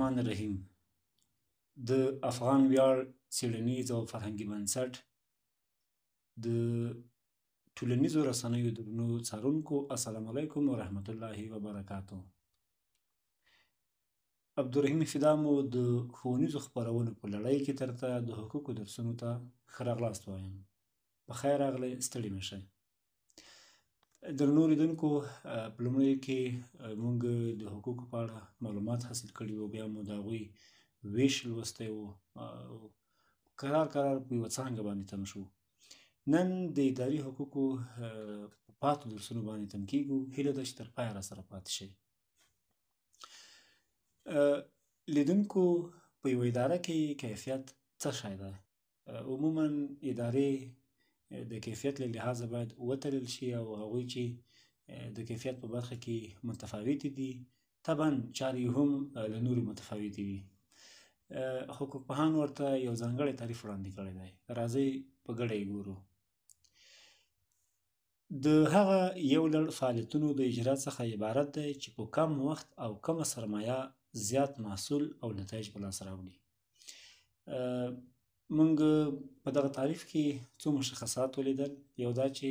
الرحمن الرحیم د افغان ویاړ څېړنیز او فرهنګي بنسټ د ټولنیزو رسنیو درنو څارونکو السلام علیکم ورحمت الله وبرکاتو. عبدالرحیم فدا مو د ښوونیزو خپرونو په لړۍ کې درته د حقوقو درسونو ته ښه راغلاست وایم. په خیر راغلی، ستړي مه شئ. درنو لیدونکو، په لومړیو کې موږ د حقوقو په اړه معلومات حاصل کړي وو، بیا مو د هغوی ویش لوستی وو، کرار په یوه څانګه باندې تم شو. نن د اداري حقوقو په پاتو درسونو باندې تم کیږو. هیله ده چې تر پایه راسره پاتې شئ. لیدونکو، په یوه اداره کې کیفیت څه شی دی؟ عموما ادارې د کیفیت له لحاظه باید وتلل شي او هغوی چې د کیفیت په برخه کې متفاوتې دي طبعا چارې هم له نورو متفاوتې وي. حقوق پوهان ورته یو ځانګړی تعریف وړاندې کړی دی. راځئ په ګډه یې ګورو. د هغه یو لړ فعالیتونو د اجرا څخه عبارت دی چې په کم وخت او کمه سرمایه زیات محصول او نتایج په لاس راوړي. موږ په دغه تعریف کې څو مشخصات ولیدل. یو دا چې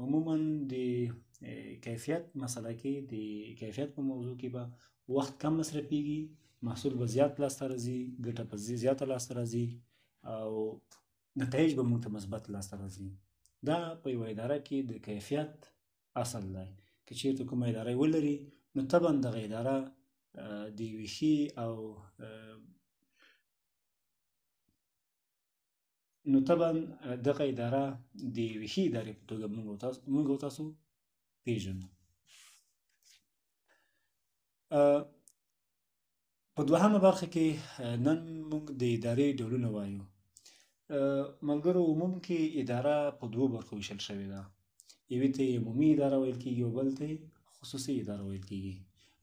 عموما د کیفیت مسله کې د کیفیت په موضوع کې به وخت کم مصرفیږي، محصول به زیات لاسته راځي، ګټه به زیاته لاسته راځي او نتایج به موږ ته مثبت لاسته راځي. دا په یوه اداره کې د کیفیت اصل دی. که چېرته کومه اداره ولري نو طبعا دغه اداره د یوې ښې او دغه اداره د یوې ښې ادارې په توګه موږ او تاسو پیژنو. په دوهمه برخه کې نن موږ د ادارې ډولونه وایو. ملګرو، عموم کې اداره په دوو برخو ویشل شوې ده. یوې ته یې عمومي اداره ویل کېږي او بل ته یې خصوصي اداره ویل کېږي.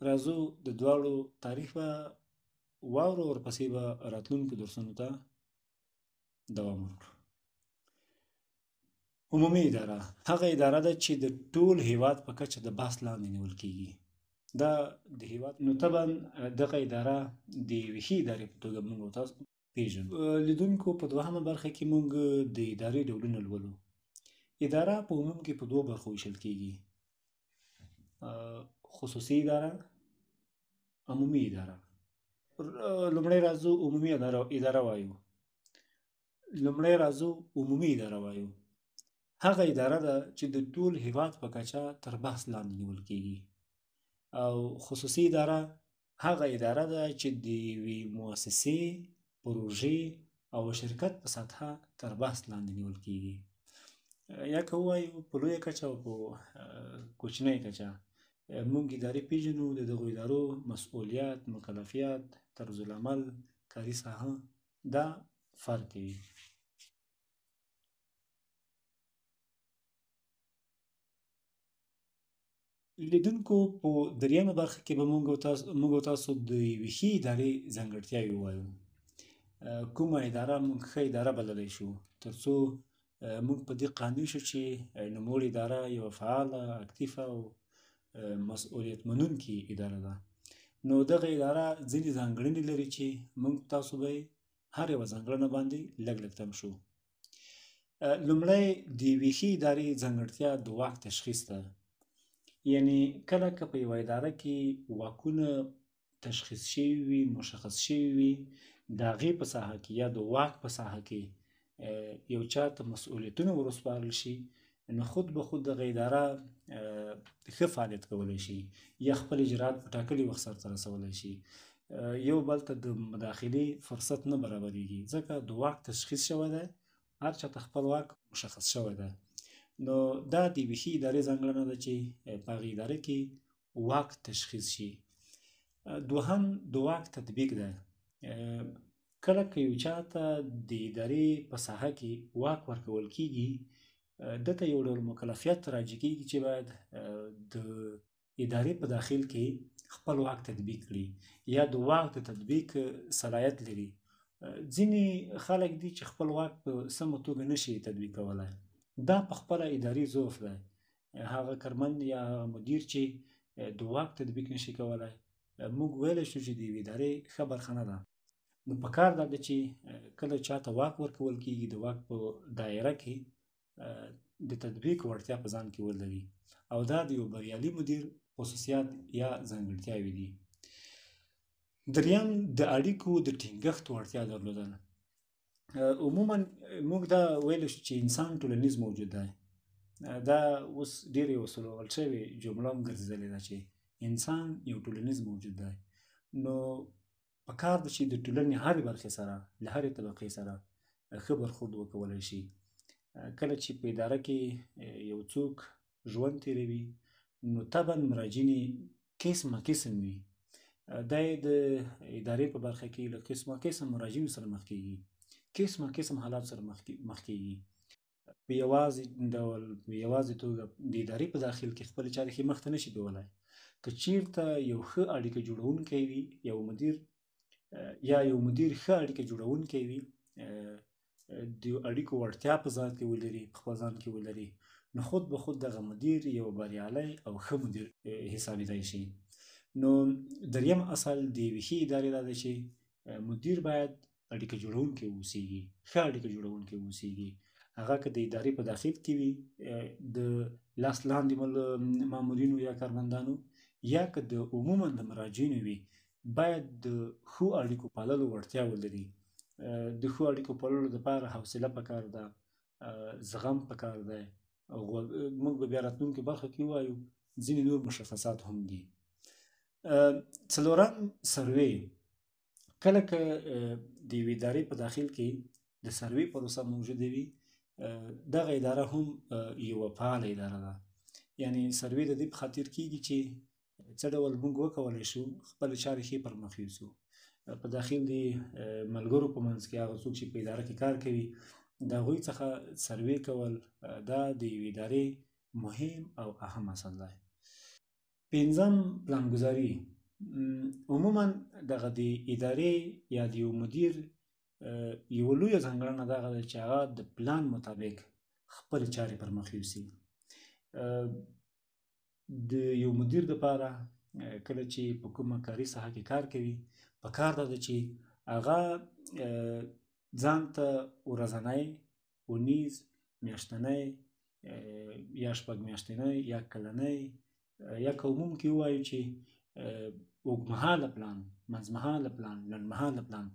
راځو د دواړو تعریف به واورو، ورپسې به راتلونکو درسونو ته دوام ورکړو. عمومي اداره هغه اداره ده چې د ټول هیواد په کچه د بحث لاندې نیول کېږي. دا د هیواد نو طبعا دغه اداره د یوې ښې ادارې په توګه موږ او تاسو پیژنو. لیدونکو، په دوهمه برخه کې موږ د ادارې ډولونه لولو. اداره په عموم کې په دوو برخو ویشل کېږي: خصوصي اداره، عمومي اداره. لومړی راځو عمومي اداره وایو. هغه اداره ده چې د ټول هیواد په کچه تر بحث لاندې نیول کېږي. او خصوصي اداره هغه اداره ده چې د یوې مؤسسې، پروژې او شرکت په سطحه تر بحث لاندې نیول کېږي. یا که ووایو په لویه کچه او په کوچنۍ کچه موږ ادارې پیژنو. د دغو ادارو مسؤلیت، مکلفیت، طرز العمل، کاري ساحه دا فرق کوي. لیدونکو، په دریمه برخه کې به موږ او تاسو د یوې ښې ادارې ځانګړتیاوې ووایو. کومه اداره موږ ښه اداره بللی شو تر څو موږ په دې قانع شو چې نوموړې اداره یوه فعاله، اکتیفه او مسؤلیت منونکې اداره ده. نو دغه اداره ځینې ځانګړنې لري چې موږ تاسو به یې هر یوه ځانګړنه باندې لږ تم شو. لومړی د یوې ښې ادارې ځانګړتیا د واک تشخیص ده. یعنې کله که په یوه اداره کې واکونه تشخیص شوي وي، مشخص شوي وي، د هغې په ساحه کې یا د واک په ساحه کې یو چا ته مسؤلیتونه ورسپارل شي، نو خود به خود دغه اداره ښه فعالیت کولی شي یا خپل اجرات په ټاکلي وخت سرته رسولی شي. یو بل ته د مداخلې فرصت نه برابریږي ځکه د واک تشخیص شوی دی، هر چا ته خپل واک مشخص شوی دی. نو دا د یوې ښې ادارې ځانګړنه ده چې په هغې اداره کې واک تشخیص شي. دوهم د واک تطبیق دی. کله که یو چا ته د ادارې په ساحه کې واک ورکول کېږي، ده ته یو ډول مکلفیت راجع کېږي چې باید د ادارې په داخل کې خپل واک تطبیق کړي یا د واک د تطبیق صلاحیت لري. ځینې خلک دي چې خپل واک په سمه توګه نشي تطبیق کولی. دا په خپله اداري ضعف دی. هغه کارمند یا مدیر چې د واک تطبیق نشي کولی موږ ویلی شو چې د یوې ادارې ښه برخه نه ده. نو پکار دا ده چې کله چاته واک ورکول کېږي د واک په دایره کې د تطبیق وړتیا په ځان کې ولري او دا د یو بریالي مدیر خصوصیات یا ځانګړتیاوې دي. دریم د اړیکو د ټینګښت وړتیا درلودل. عموما موږ دا ویلی شو چې انسان ټولنیز موجود دی. دا اوس ډېرې وسولول شوې جمله هم ګرځېدلې ده چې انسان یو ټولنیز موجود دی. نو پکار ده چې د ټولنې هرې برخې سره له هرې طبقې سره ښه برخورد وکولی شي. کله چې په اداره کې یو څوک ژوند تېروي نو طبعا مراجعین قسمه قسم وي. دا یې د ادارې په برخه کې له قسمه قسم مراجعینو سره مخ کېږي، قسمه قسم حالات سره مخ کېږي. په یوازې ډول په یوازې توګه د ادارې په داخل کې خپلې چارې ښې مخ ته نشي بیولی. که چېرته یو ښه اړیکه جوړونکی وي یو مدیر ښه اړیکه جوړونکی وي، د اړیکو وړتیا په ځان کې ولري، په خپل ځان کې ولري، نو خود به خود دغه مدیر یو بریالی او ښه مدیر حسابېدی شي. نو دریم اصل د یوې ښې ادارې دا دی چې مدیر باید اړیکه جوړونکی واوسېږي، ښه اړیکه جوړونکی واوسېږي. هغه که د ادارې په داخل کې وي د لاس لاندې مامورینو یا کارمندانو، یا که د عموما د مراجعینو وي، باید د ښو اړیکو پاللو وړتیا ولري. د ښو اړیکو پاللو دپاره حوصله پکار ده، زغم پکار دی. موږ به بیا راتلونکې برخه کې ووایو ځینې نور مشخصات هم دي. څلورم سروې. کله که د یوې ادارې په داخل کې د سروې پروسه موجوده وي، دغه اداره هم یوه فعاله اداره ده. یعنې سروې د دې په خاطر کېږي چې څه ډول موږ وکولی شو خپلې چارې ښې پر مخ یوسو. په داخل د ملګرو په منځ کې هغه څوک چې په اداره کې کار کوي د هغوی څخه سروې کول دا د یوې ادارې مهم او اهم اصل دی. پنځم پلانګذاري. عموما دغه د ادارې یا د یو مدیر یوه لویه ځانګړنه دغه ده چې هغه د پلان مطابق خپلې چارې پر مخ یوسي. د یو مدیر دپاره کله چې په کومه کاري ساحه کې کار کوي پکار ده چې هغه ځان ته ورځنی، اونیز، میاشتنی یا شپږ میاشتنی یا کلنی یا که عموم کې ووایو چې اوږدمهاله پلان، منځمهاله پلان، لنډمهاله پلان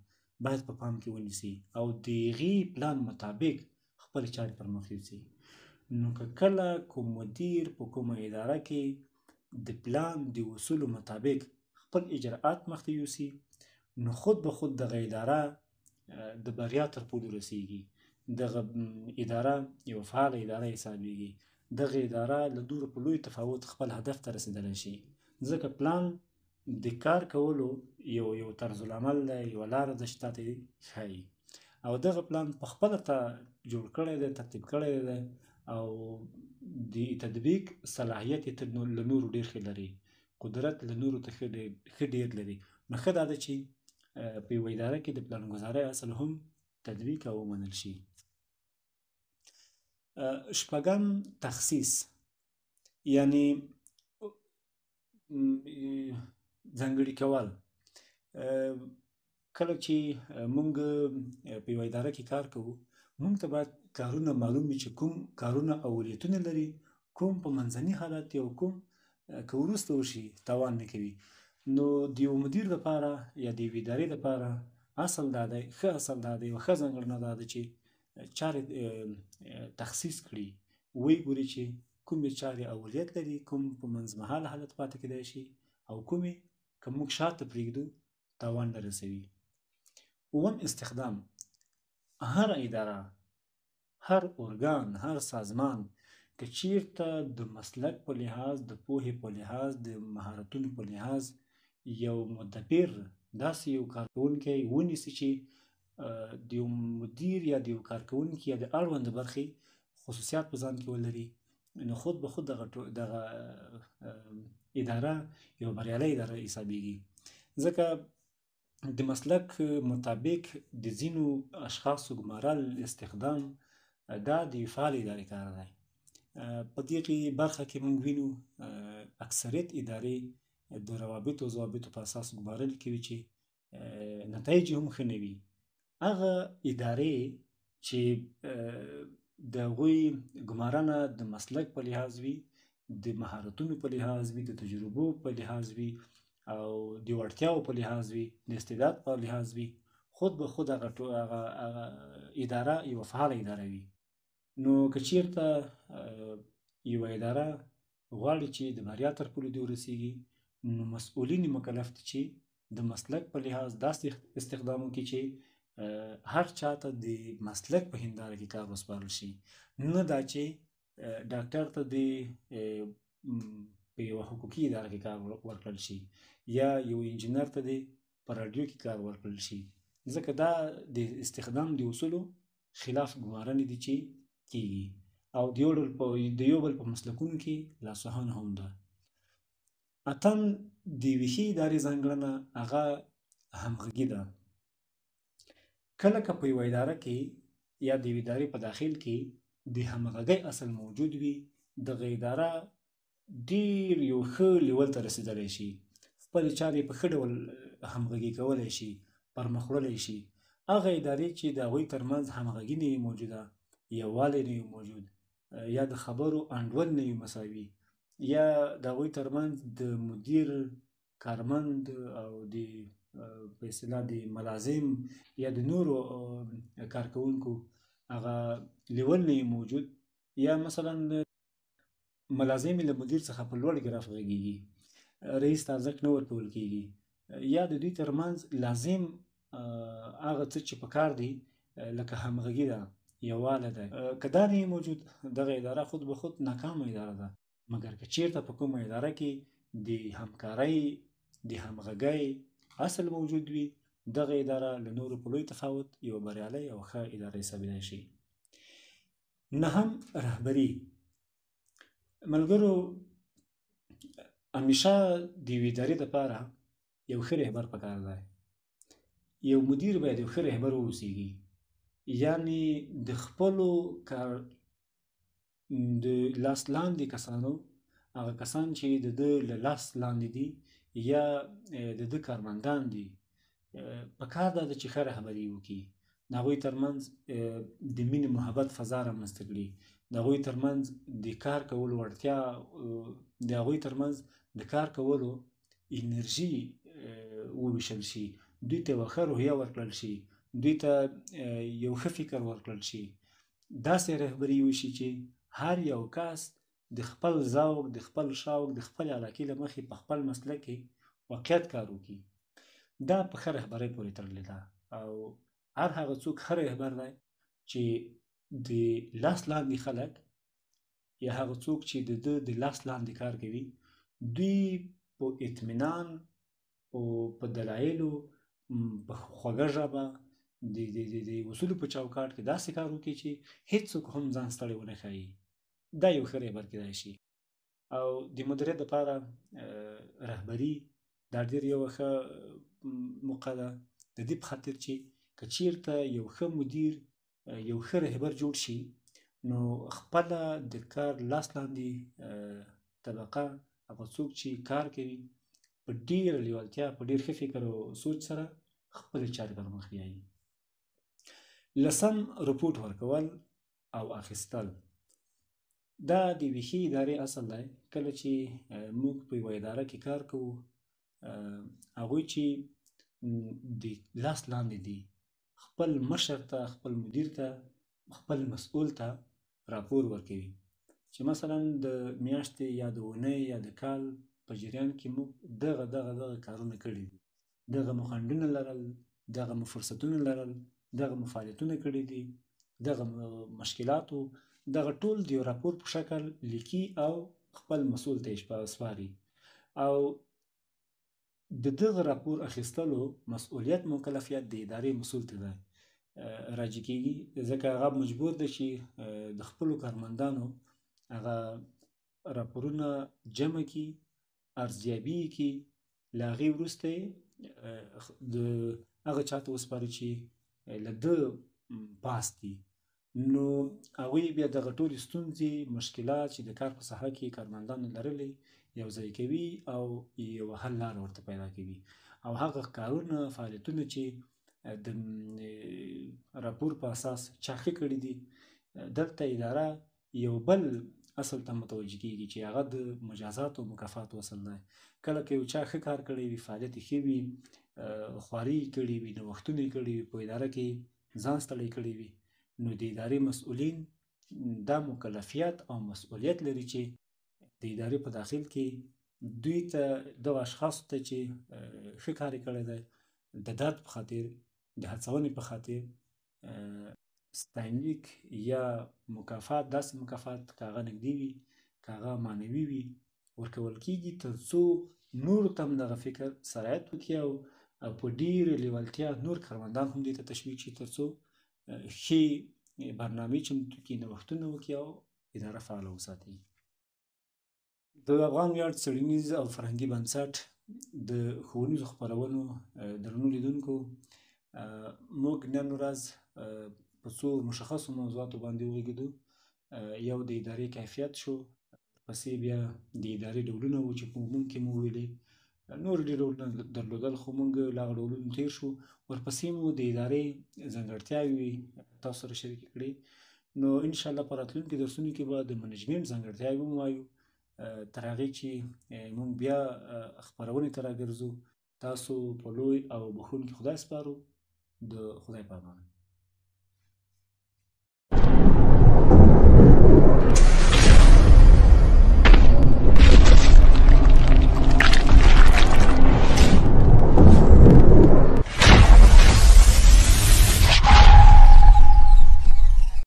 باید په پام کې ونیسي او د هغې پلان مطابق خپلې چارې پر مخ یوسي. نو که کله کوم مدیر په کومه اداره کې د پلان د اصولو مطابق خپل اجراءات مخته یوسي نو خود به خود دغه اداره د بریا تر پولو رسیږي. دغه اداره یو فعاله اداره حسابیږي. دغه اداره له دوره په لوی تفاوت خپل هدف ته رسېدلی شي. ځکه پلان د کار کولو یو طرز العمل دی، یوه لاره ده چې تا ته یې ښایي او دغه پلان په خپله تا جوړ کړی دی، ترتیب کړی دی او د تطبیق صلاحیت یې له نورو ډېر ښه لري، قدرت له نورو ته ښه ډېر لري. نو ښه دا ده چې په یوه اداره کې د پلانګذارۍ اصل هم تطبیق او ومنل شي. شپږم تخصیص، یعنی ځانګړي کول. کله چې موږ په یوه اداره کې کار کوو موږ ته باید کارونه معلوم وي چې کوم کارونه اولیتونه لري، کوم په منځني حالت دي او کوم که وروسته وشي تاوان نه کوي. نو د یو مدیر دپاره یا د یوې ادارې دپاره اصل دا دی، ښه اصل دا دی، یوه ښه ځانګړنه دا ده چې چارې تخصیص کړي، ویې ګوري چې کومې چارې اولیت لري، کوم په منځمهاله حالت پاتې کیدی شي او کومې که موږ شاته پرېږدو تاوان نه رسوي. اووم استخدام. هر اداره، هر ارګان، هر سازمان که چیرته د مسلک په لحاظ، د پوهې په لحاظ، د مهارتونو په لحاظ یو مدبر داسې یو کارکوونکی ونیسي چې د یو مدیر یا د یو کارکوونکي یا د اړونده برخې خصوصیات په ځان کې ولري نو خود به خود دغه اداره یو بریالی اداره حسابیږي. ځکه د مسلک مطابق د ځینو اشخاصو ګمارل، استخدام دا د یوې فعالې ادارې کار دی. په دغې برخه کې موږ وینو اکثریت ادارې د روابطو او ضوابطو په اساس ګمارل کوي چې نتایج یې هم ښه نه وي. هغه ادارې چې د هغوی ګمارنه د مسلک په لحاظ وي، د مهارتونو په لحاظ وي، د تجربو په لحاظ وي او د وړتیاو په لحاظ وي، د استعداد په لحاظ وي، خود به خود هغه اداره یوه فعاله اداره وي. نو که چیرته یوه اداره غواړي چې د بریا تر پولې دې ورسیږي، نو مسؤلین یې مکلف دي چې د مسلک په لحاظ داسې استخدام وکړي چې هر چاته د مسلک په هنداره کې کار وسپارل شي، نه دا چې ډاکټر ته د په یوه حقوقي اداره کې کار ورکړل شي یا یو انجینر ته د په راډیو کې کار ورکړل شي، ځکه دا د استخدام د اصولو خلاف ګمارنې دي چې کیږي او د یو بل په مسلکونو کې لاسوهنه هم ده. اتم د یوې ښې ادارې ځانګړنه هغه همغږي ده. کله که په یوه اداره کې یا د یوې ادارې په داخل کې د همغږۍ اصل موجود وي، دغه اداره ډېر یو ښه لیول ته رسېدلی شي، خپلې چارې په ښه ډول همغږي کولی شي، پرمخ وړلی شي. هغه ادارې چې د هغوی ترمنځ همغږي نه وي موجوده، یووالی نه وي موجود، یا د خبرو انډول نه وي مساوي، یا د هغوی ترمنځ د مدیر، کارمند او د په اصطلاح د ملازم یا د نورو کارکوونکو هغه لیول نه وي موجود، یا مثلا ملازم له مدیر څخه په لوړ ګراف غږیږي، رئیس ته ارزښت نه ورکول کیږي، یا د دوی ترمنځ لازم هغه څه چې پکار دي لکه همغږي ده، یووالی ده، که دا نه وي موجود، دغه اداره خود به خود ناکامه اداره ده. مګر که چیرته په کومه اداره کې د همکارۍ، د همغږۍ اصل موجود وي، دغه اداره له نورو په لوی تفاوت یوه بریالۍ او ښه اداره حسابېدای شي. نهم، رهبري. ملګرو، همیشه د یوې ادارې دپاره یو ښه رهبر پکار دی. یو مدیر باید یو ښه رهبر واوسېږي، یعنې د خپلو د لاس لاندې کسانو، هغه کسان چې د ده له لاس لاندې دي یا د ده کارمندان دي، پکار دا ده چې ښه رهبري وکړي، د هغوی ترمنځ د مینې محبت فضا رامنځته کړي، د هغوی ترمنځ د کار کولو وړتیا، د هغوی ترمنځ د کار کولو انرژي وویشل شي، دوی ته یوه ښه روحیه ورکړل شي، دوی ته یو ښه فکر ورکړل شي، داسې رهبري وشي چې هر یو کس د خپل ذوق، د خپل شوق، د خپل علاقې له مخې په خپل مسلک کې واقعیت کار وکړي. دا په ښه رهبرۍ پورې تړلې ده او هر هغه څوک ښه رهبر دی چې د لاس لاندې خلک یا هغه څوک چې د ده د لاس لاندې کار کوي، دوی په اطمینان او په دلایلو، په خوږه ژبه، د اصولو په چوکاټ کې داسې کار وکړي چې هېڅوک هم ځان ستړی ونه ښایي. دا یو ښه رهبر کیدای شي. او د مدیریت دپاره رهبري دا ډېر یوه ښه موقع ده، د دې په خاطر چې که چیرته یو ښه مدیر، یو ښه رهبر جوړ شي، نو خپله د کار لاس لاندې طبقه، هغه څوک چې کار کوي، په ډېره لیوالتیا، په ډېر ښه فکر او سوچ سره خپلې چارې پر مخ بیایي. لسم، رپوټ ورکول او اخیستل. دا د یوې ښې ادارې اصل دی. کله چې موږ په یوه اداره کې کار کوو، هغوی چې د لاس لاندې دي، خپل مشر ته، خپل مدیر ته، خپل مسؤل ته راپور ورکوي چې مثلا د میاشتې یا د اونۍ یا د کال په جریان کې موږ دغه کارونه کړي دي، دغه مو خنډونه لرل، دغه مو فرصتونه لرل، دغه مو فعالیتونه کړي دي، دغه مشکلاتو، دغه ټول د یو راپور په شکل لیکي او خپل مسؤل ته یې سپاري. او د دغه راپور اخیستلو مسؤلیت، مکلفیت د ادارې مسؤل ته ده راجع کېږي، ځکه هغه مجبور ده چې د خپلو کارمندانو هغه راپورونه جمع کړي، ارزیابي یې کړي، له هغې وروسته یې د هغه چا ته وسپاري چې له ده پاس دي. نو هغوی بیا دغه ټولې ستونزې، مشکلات چې د کار په ساحه کې کارمندانو لرلې، یو ځای کوي او یو حل لاره ورته پیدا کوي او هغه کارونه فعالیتونه چې د راپور په اساس چا ښه کړي دي دلته اداره یو بل اصل ته متوجه کیږي چې هغه د مجازات او مکافاتو اصل دی. کله که یو چا ښه کار کړی وي، فعالیت یې ښه وي، خواري یې کړې وي، نوښتونه یې کړي وي، په اداره کې ځان ستړی کړی وي، نو د ادارې مسؤلین دا مکلفیت او مسؤلیت لري چې د ادارې په داخل کې دوی ته دغو اشخاصو ته چې ښه کار یې کړی دی د درد په خاطر، د هڅونې په خاطر ستاینلیک یا مکافات، داسې مکافات که هغه نږدې وي که هغه معنوي وي ورکول کېږي تر څو نورو ته هم دغه فکر سرایت وکړي او په ډېرې لیوالتیا نور کارمندان هم دې ته تشویق شي تر څو ښې برنامې چمتو کړي، نوښتونه وکړي او اداره فعاله وساتي. د افغان ویاړ څېړنیز او فرهنګي بنسټ د ښوونیزو خپرونو درنو لیدونکو، موږ نن ورځ په څو مشخصو موضوعاتو باندې وغږېدو. یو د ادارې کیفیت شو، پسې بیا د ادارې ډولونه وو چې په عموم کې مو وویلې، نور ډېر ډولونه درلودل خو موږ له هغه ډولونو تېر شو. ورپسې مو د ادارې ځانګړتیاوې تاسو سره شریکې کړې. نو انشاءالله په راتلونکي درسونو کې به د منیجمنټ ځانګړتیاوې هم ووایو، تر هغې چې موږ بیا خپرونې ته راګرځو. تاسو په لوی او بښونکي خدای سپارو. د خدای په امان.